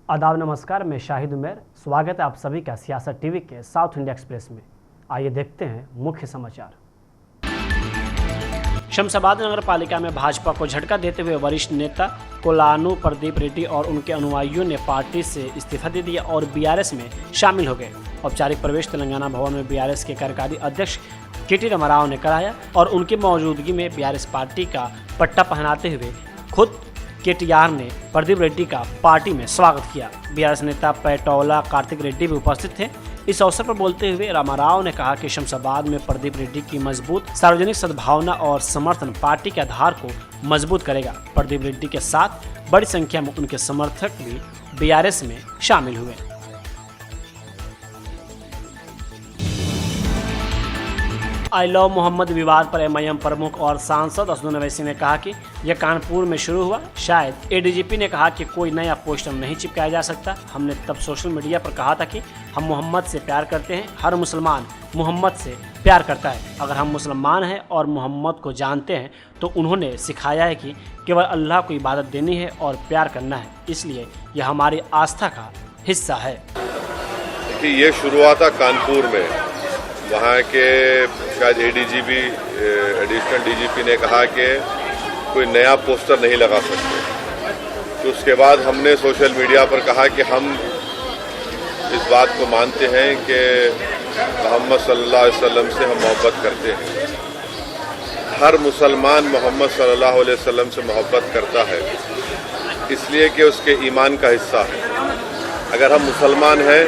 आदाब नमस्कार, मैं शाहिद उमर। स्वागत है आप सभी का सियासत टीवी के साउथ इंडिया एक्सप्रेस में। आइए देखते हैं मुख्य समाचार। शमशाबाद नगर पालिका में भाजपा को झटका देते हुए वरिष्ठ नेता कोलानू प्रदीप रेड्डी और उनके अनुयायियों ने पार्टी से इस्तीफा दे दिया और बीआरएस में शामिल हो गए। औपचारिक प्रवेश तेलंगाना भवन में बीआरएस के कार्यकारी अध्यक्ष केटी रामाराव ने कराया और उनकी मौजूदगी में बीआरएस पार्टी का पट्टा पहनाते हुए खुद केटीआर ने प्रदीप रेड्डी का पार्टी में स्वागत किया। बीआरएस नेता पैटौला कार्तिक रेड्डी भी उपस्थित थे। इस अवसर पर बोलते हुए रामाराव ने कहा कि शमशाबाद में प्रदीप रेड्डी की मजबूत सार्वजनिक सद्भावना और समर्थन पार्टी के आधार को मजबूत करेगा। प्रदीप रेड्डी के साथ बड़ी संख्या में उनके समर्थक भी बीआरएस में शामिल हुए। आई लव मोहम्मद विवाद पर एमआईएम प्रमुख और सांसद असदुद्दीन ओवैसी ने कहा कि यह कानपुर में शुरू हुआ। शायद एडीजीपी ने कहा कि कोई नया पोस्टर नहीं चिपकाया जा सकता। हमने तब सोशल मीडिया पर कहा था कि हम मोहम्मद से प्यार करते हैं। हर मुसलमान मोहम्मद से प्यार करता है। अगर हम मुसलमान हैं और मोहम्मद को जानते हैं तो उन्होंने सिखाया है कि केवल अल्लाह को इबादत देनी है और प्यार करना है, इसलिए यह हमारी आस्था का हिस्सा है। देखिए, ये शुरू हुआ था कानपुर में। वहाँ के शायद एडीजीपी एडिशनल डीजीपी ने कहा कि कोई नया पोस्टर नहीं लगा सकते। तो उसके बाद हमने सोशल मीडिया पर कहा कि हम इस बात को मानते हैं कि मोहम्मद सल्लल्लाहु अलैहि वसल्लम से हम मोहब्बत करते हैं। हर मुसलमान मोहम्मद सल्लल्लाहु अलैहि वसल्लम से मोहब्बत करता है, इसलिए कि उसके ईमान का हिस्सा है। अगर हम मुसलमान हैं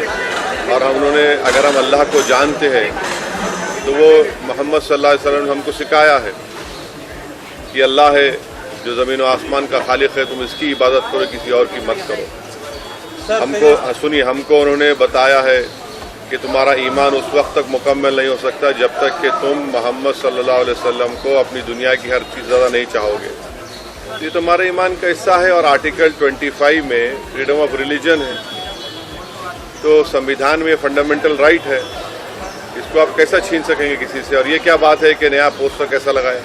और अगर हम अल्लाह को जानते हैं तो वो मोहम्मद सल्लल्लाहु अलैहि वसल्लम ने हमको सिखाया है कि अल्लाह है जो ज़मीन व आसमान का खालिक है, तुम इसकी इबादत करो, किसी और की मत करो। हमको उन्होंने बताया है कि तुम्हारा ईमान उस वक्त तक मुकम्मल नहीं हो सकता जब तक कि तुम मोहम्मद सल्लल्लाहु अलैहि वसल्लम को अपनी दुनिया की हर चीज़ ज़्यादा नहीं चाहोगे। ये तुम्हारे ईमान का हिस्सा है। और आर्टिकल 25 में फ्रीडम ऑफ रिलीजन है, तो संविधान में फंडामेंटल राइट है, इसको आप कैसा छीन सकेंगे किसी से। और ये क्या बात है कि नया पोस्टर कैसा लगाया,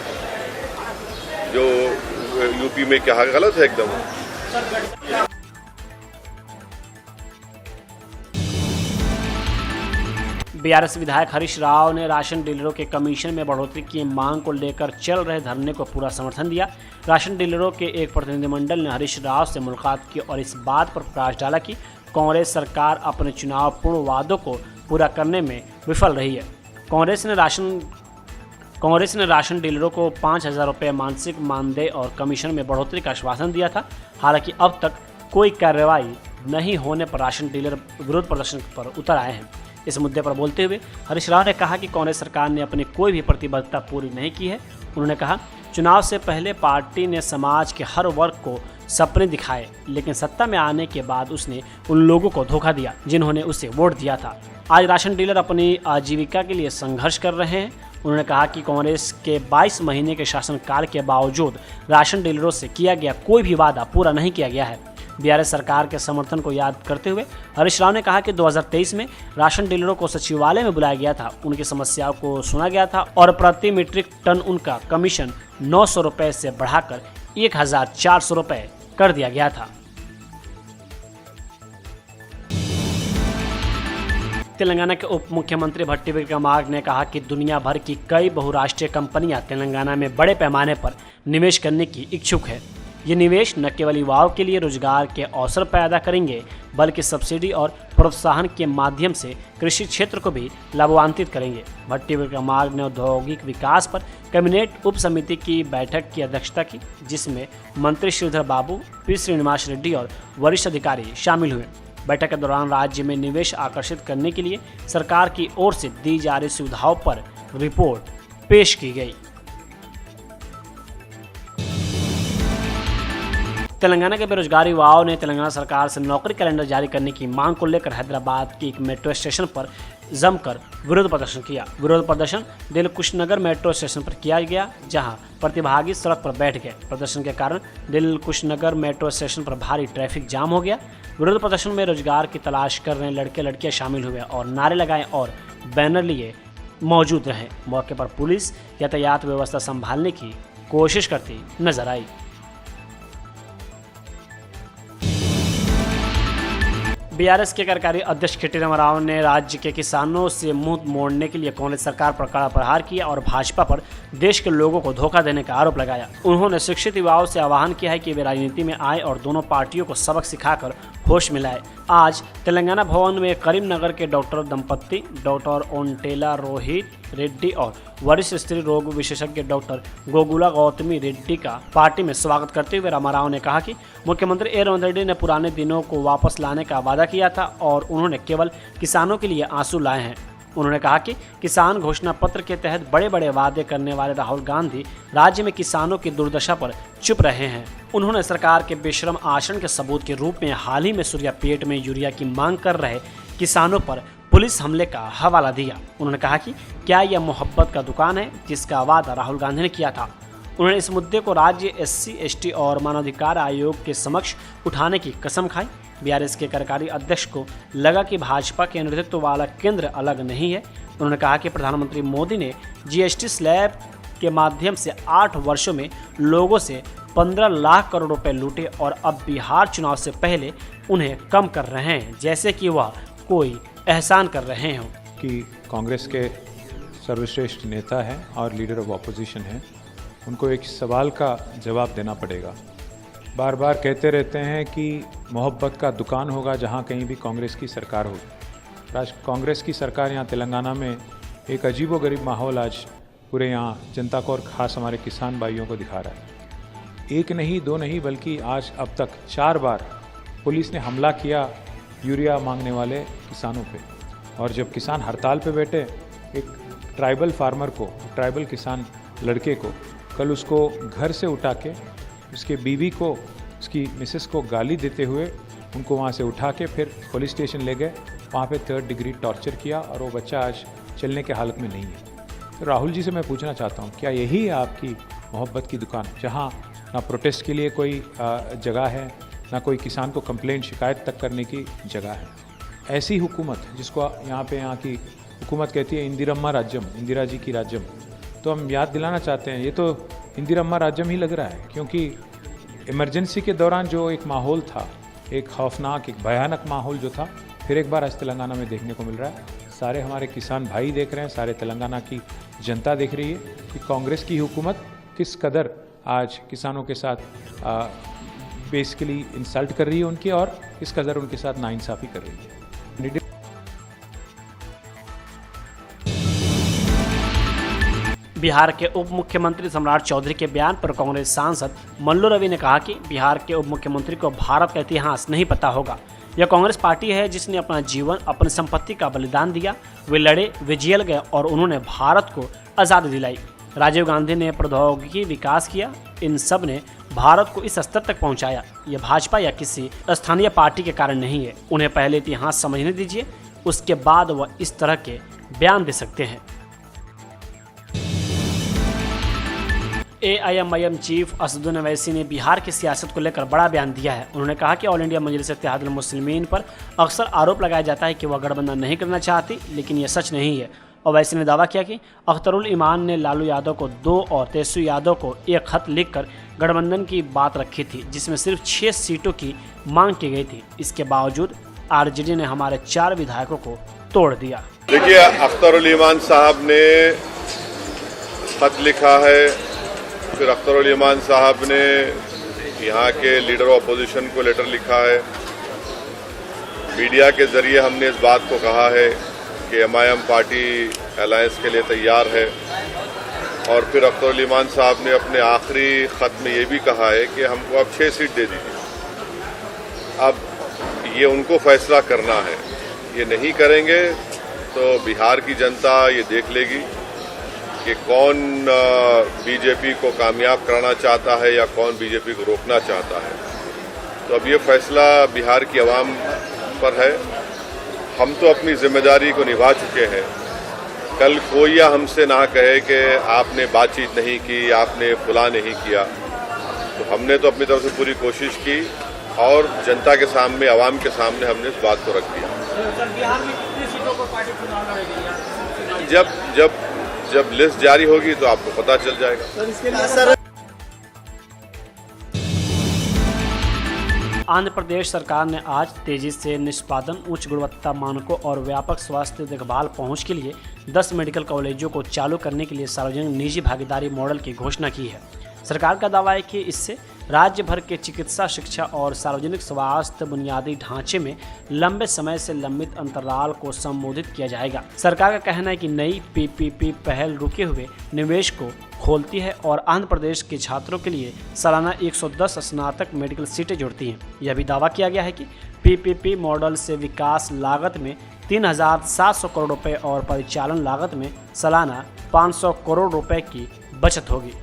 जो यूपी में क्या गलत है एकदम। बीआरएस विधायक हरीश राव ने राशन डीलरों के कमीशन में बढ़ोतरी की मांग को लेकर चल रहे धरने को पूरा समर्थन दिया। राशन डीलरों के एक प्रतिनिधिमंडल ने हरीश राव से मुलाकात की और इस बात पर प्रकाश डाला कि कांग्रेस सरकार अपने चुनाव पूर्व वादों को पूरा करने में विफल रही है। कांग्रेस ने राशन डीलरों को 5,000 रुपये मानसिक मानदेय और कमीशन में बढ़ोतरी का आश्वासन दिया था। हालांकि अब तक कोई कार्रवाई नहीं होने पर राशन डीलर विरोध प्रदर्शन पर उतर आए हैं। इस मुद्दे पर बोलते हुए हरीश राव ने कहा कि कांग्रेस सरकार ने अपनी कोई भी प्रतिबद्धता पूरी नहीं की है। उन्होंने कहा, चुनाव से पहले पार्टी ने समाज के हर वर्ग को सपने दिखाए, लेकिन सत्ता में आने के बाद उसने उन लोगों को धोखा दिया जिन्होंने उसे वोट दिया था। आज राशन डीलर अपनी आजीविका के लिए संघर्ष कर रहे हैं। उन्होंने कहा कि कांग्रेस के 22 महीने के शासनकाल के बावजूद राशन डीलरों से किया गया कोई भी वादा पूरा नहीं किया गया है। बीआरएस सरकार के समर्थन को याद करते हुए हरीश राव ने कहा कि 2023 में राशन डीलरों को सचिवालय में बुलाया गया था, उनकी समस्याओं को सुना गया था और प्रति मीट्रिक टन उनका कमीशन 900 रुपये से बढ़ाकर 1,400 रुपये कर दिया गया था। तेलंगाना के उप मुख्यमंत्री भट्टी विक्रमार्क ने कहा कि दुनिया भर की कई बहुराष्ट्रीय कंपनियां तेलंगाना में बड़े पैमाने पर निवेश करने की इच्छुक है। ये निवेश न केवल युवाओं के लिए रोजगार के अवसर पैदा करेंगे, बल्कि सब्सिडी और प्रोत्साहन के माध्यम से कृषि क्षेत्र को भी लाभान्वित करेंगे। भट्टी विक्रमार्क ने औद्योगिक विकास पर कैबिनेट उप समिति की बैठक की अध्यक्षता की, जिसमें मंत्री श्रीधर बाबू, पी श्रीनिवास रेड्डी और वरिष्ठ अधिकारी शामिल हुए। बैठक के दौरान राज्य में निवेश आकर्षित करने के लिए सरकार की ओर से दी जा रही सुविधाओं पर रिपोर्ट पेश की गई। तेलंगाना के बेरोजगार युवाओं ने तेलंगाना सरकार से नौकरी कैलेंडर जारी करने की मांग को लेकर हैदराबाद की एक मेट्रो स्टेशन पर जमकर विरोध प्रदर्शन किया। विरोध प्रदर्शन दिलकुशनगर मेट्रो स्टेशन पर किया गया, जहां प्रतिभागी सड़क पर बैठ गए। प्रदर्शन के कारण दिलकुशनगर मेट्रो स्टेशन पर भारी ट्रैफिक जाम हो गया। विरोध प्रदर्शन में रोजगार की तलाश कर रहे लड़के लड़कियां शामिल हुए और नारे लगाए और बैनर लिए मौजूद रहे। मौके पर पुलिस यातायात व्यवस्था संभालने की कोशिश करती नजर आई। बीआरएस के कार्यकारी अध्यक्ष के टी रामाराव ने राज्य के किसानों से मुंह मोड़ने के लिए कांग्रेस सरकार पर कड़ा प्रहार किया और भाजपा पर देश के लोगों को धोखा देने का आरोप लगाया। उन्होंने शिक्षित युवाओं से आह्वान किया है कि वे राजनीति में आए और दोनों पार्टियों को सबक सिखाकर होश में लाए। आज तेलंगाना भवन में करीमनगर के डॉक्टर दंपत्ति डॉक्टर ओंटेला रोहित रेड्डी और वरिष्ठ स्त्री रोग विशेषज्ञ डॉक्टर गोगुला गौतमी रेड्डी का पार्टी में स्वागत करते हुए रामाराव ने कहा कि मुख्यमंत्री ए रेवंत रेड्डी ने पुराने दिनों को वापस लाने का वादा किया था और उन्होंने केवल किसानों के लिए आंसू लाए हैं। उन्होंने कहा कि किसान घोषणा पत्र के तहत बड़े बड़े वादे करने वाले राहुल गांधी राज्य में किसानों की दुर्दशा पर चुप रहे हैं। उन्होंने सरकार के बेशरम आचरण के सबूत के रूप में हाल ही में सूर्यापेट में यूरिया की मांग कर रहे किसानों पर पुलिस हमले का हवाला दिया। उन्होंने कहा कि क्या यह मोहब्बत का दुकान है जिसका वादा राहुल गांधी ने किया था। उन्होंने इस मुद्दे को राज्य SC ST और मानवाधिकार आयोग के समक्ष उठाने की कसम खाई। बीआरएस के कार्यकारी अध्यक्ष को लगा कि भाजपा के नेतृत्व वाला केंद्र अलग नहीं है। उन्होंने कहा कि प्रधानमंत्री मोदी ने GST स्लैब के माध्यम से 8 वर्षों में लोगों से 15 लाख करोड़ रुपए लूटे और अब बिहार चुनाव से पहले उन्हें कम कर रहे हैं जैसे कि वह कोई एहसान कर रहे हों। कि कांग्रेस के सर्वश्रेष्ठ नेता हैं और लीडर ऑफ ऑपोजिशन हैं, उनको एक सवाल का जवाब देना पड़ेगा। बार बार कहते रहते हैं कि मोहब्बत का दुकान होगा जहां कहीं भी कांग्रेस की सरकार होगी। कांग्रेस की सरकार यहाँ तेलंगाना में एक अजीबोगरीब माहौल आज पूरे यहाँ जनता को और ख़ास हमारे किसान भाइयों को दिखा रहा है। एक नहीं दो नहीं बल्कि आज अब तक 4 बार पुलिस ने हमला किया यूरिया मांगने वाले किसानों पे। और जब किसान हड़ताल पे बैठे, एक ट्राइबल फार्मर को, ट्राइबल किसान लड़के को कल उसको घर से उठा के उसके बीवी को, उसकी मिसेस को गाली देते हुए उनको वहाँ से उठा के फिर पुलिस स्टेशन ले गए। वहाँ पे 3rd डिग्री टॉर्चर किया और वो बच्चा आज चलने के हालत में नहीं है। तो राहुल जी से मैं पूछना चाहता हूँ, क्या यही है आपकी मोहब्बत की दुकान, जहाँ ना प्रोटेस्ट के लिए कोई जगह है, ना कोई किसान को कंप्लेंट शिकायत तक करने की जगह है? ऐसी हुकूमत जिसको यहाँ की हुकूमत कहती है इंदिरम्मा राज्यम, इंदिरा जी की राज्यम, तो हम याद दिलाना चाहते हैं ये तो इंदिरम्मा राज्यम ही लग रहा है। क्योंकि इमरजेंसी के दौरान जो एक माहौल था, एक खौफनाक, एक भयानक माहौल जो था, फिर एक बार आज तेलंगाना में देखने को मिल रहा है। सारे हमारे किसान भाई देख रहे हैं, सारे तेलंगाना की जनता देख रही है कि कांग्रेस की हुकूमत किस कदर आज किसानों के साथ बेसिकली इंसल्ट कर रही है उनकी, और किस कदर उनके साथ नाइंसाफ़ी कर रही है। बिहार के उप मुख्यमंत्री सम्राट चौधरी के बयान पर कांग्रेस सांसद मल्लू रवि ने कहा कि बिहार के उप मुख्यमंत्री को भारत का इतिहास नहीं पता होगा। यह कांग्रेस पार्टी है जिसने अपना जीवन, अपनी संपत्ति का बलिदान दिया। वे लड़े, वे जेल गए और उन्होंने भारत को आज़ादी दिलाई। राजीव गांधी ने प्रौद्योगिकी विकास किया। इन सब ने भारत को इस स्तर तक पहुंचाया। यह भाजपा या किसी स्थानीय पार्टी के कारण नहीं है। उन्हें पहले इतिहास समझने दीजिए, उसके बाद वह इस तरह के बयान दे सकते हैं। AIMIM चीफ असदुद्दीन ओवैसी ने बिहार की सियासत को लेकर बड़ा बयान दिया है। उन्होंने कहा कि ऑल इंडिया मजलिस इत्तेहादुल मुस्लिमीन पर अक्सर आरोप लगाया जाता है कि वह गठबंधन नहीं करना चाहती, लेकिन यह सच नहीं है। ओवैसी ने दावा किया कि अख्तरुल ईमान ने लालू यादव को 2 और तेजस्वी यादव को एक खत लिखकर गठबंधन की बात रखी थी, जिसमें सिर्फ 6 सीटों की मांग की गई थी। इसके बावजूद RJD ने हमारे 4 विधायकों को तोड़ दिया। देखिए, अख्तरुल ईमान साहब ने खत लिखा है, फिर अख्तरुल ईमान साहब ने यहाँ के लीडर ऑपोजिशन को लेटर लिखा है। मीडिया के जरिए हमने इस बात को कहा है कि MIM पार्टी अलायंस के लिए तैयार है। और फिर अख्तरुल ईमान साहब ने अपने आखिरी ख़त में ये भी कहा है कि हमको अब 6 सीट दे दीजिए। अब ये उनको फैसला करना है। ये नहीं करेंगे तो बिहार की जनता ये देख लेगी कि कौन बीजेपी को कामयाब कराना चाहता है या कौन बीजेपी को रोकना चाहता है। तो अब ये फैसला बिहार की आवाम पर है। हम तो अपनी जिम्मेदारी को निभा चुके हैं। कल कोई हमसे ना कहे कि आपने बातचीत नहीं की, आपने फुला नहीं किया। तो हमने तो अपनी तरफ से पूरी कोशिश की और जनता के सामने, आवाम के सामने हमने इस बात को रख दिया। जब लिस्ट जारी होगी तो आपको पता चल जाएगा। आंध्र प्रदेश सरकार ने आज तेजी से निष्पादन, उच्च गुणवत्ता मानकों और व्यापक स्वास्थ्य देखभाल पहुंच के लिए 10 मेडिकल कॉलेजों को चालू करने के लिए सार्वजनिक निजी भागीदारी मॉडल की घोषणा की है। सरकार का दावा है कि इससे राज्य भर के चिकित्सा, शिक्षा और सार्वजनिक स्वास्थ्य बुनियादी ढांचे में लंबे समय से लंबित अंतराल को संबोधित किया जाएगा। सरकार का कहना है कि नई पीपीपी पहल रुके हुए निवेश को खोलती है और आंध्र प्रदेश के छात्रों के लिए सालाना 110 स्नातक मेडिकल सीटें जोड़ती हैं। यह भी दावा किया गया है कि पीपीपी मॉडल से विकास लागत में 3,700 करोड़ रुपए और परिचालन लागत में सालाना 500 करोड़ रुपए की बचत होगी।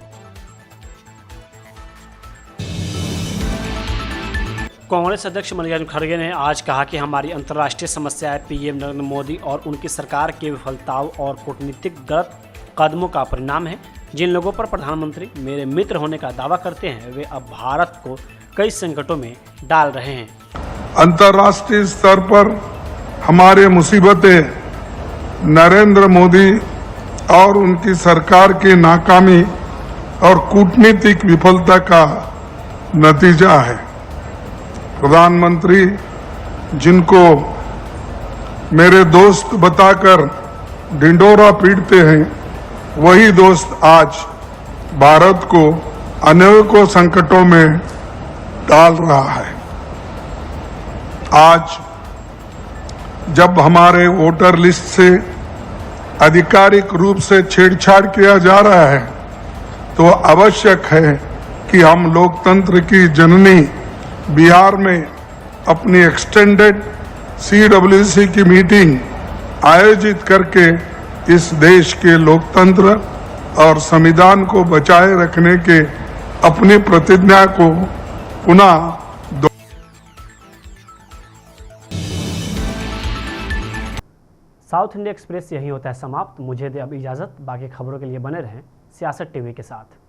कांग्रेस अध्यक्ष मल्लिकार्जुन खड़गे ने आज कहा कि हमारी अंतर्राष्ट्रीय समस्या है पीएम नरेंद्र मोदी और उनकी सरकार के विफलताओं और कूटनीतिक गलत कदमों का परिणाम है। जिन लोगों पर प्रधानमंत्री मेरे मित्र होने का दावा करते हैं, वे अब भारत को कई संकटों में डाल रहे हैं। अंतर्राष्ट्रीय स्तर पर हमारे मुसीबतें नरेंद्र मोदी और उनकी सरकार की नाकामी और कूटनीतिक विफलता का नतीजा है। प्रधानमंत्री जिनको मेरे दोस्त बताकर ढिंढोरा पीटते हैं, वही दोस्त आज भारत को अनेकों संकटों में डाल रहा है। आज जब हमारे वोटर लिस्ट से आधिकारिक रूप से छेड़छाड़ किया जा रहा है, तो आवश्यक है कि हम लोकतंत्र की जननी बिहार में अपनी एक्सटेंडेड CWC की मीटिंग आयोजित करके इस देश के लोकतंत्र और संविधान को बचाए रखने के अपनी प्रतिज्ञा को पुनः साउथ इंडिया एक्सप्रेस यही होता है समाप्त। मुझे दे अब इजाज़त। बाकी खबरों के लिए बने रहें सियासत टीवी के साथ।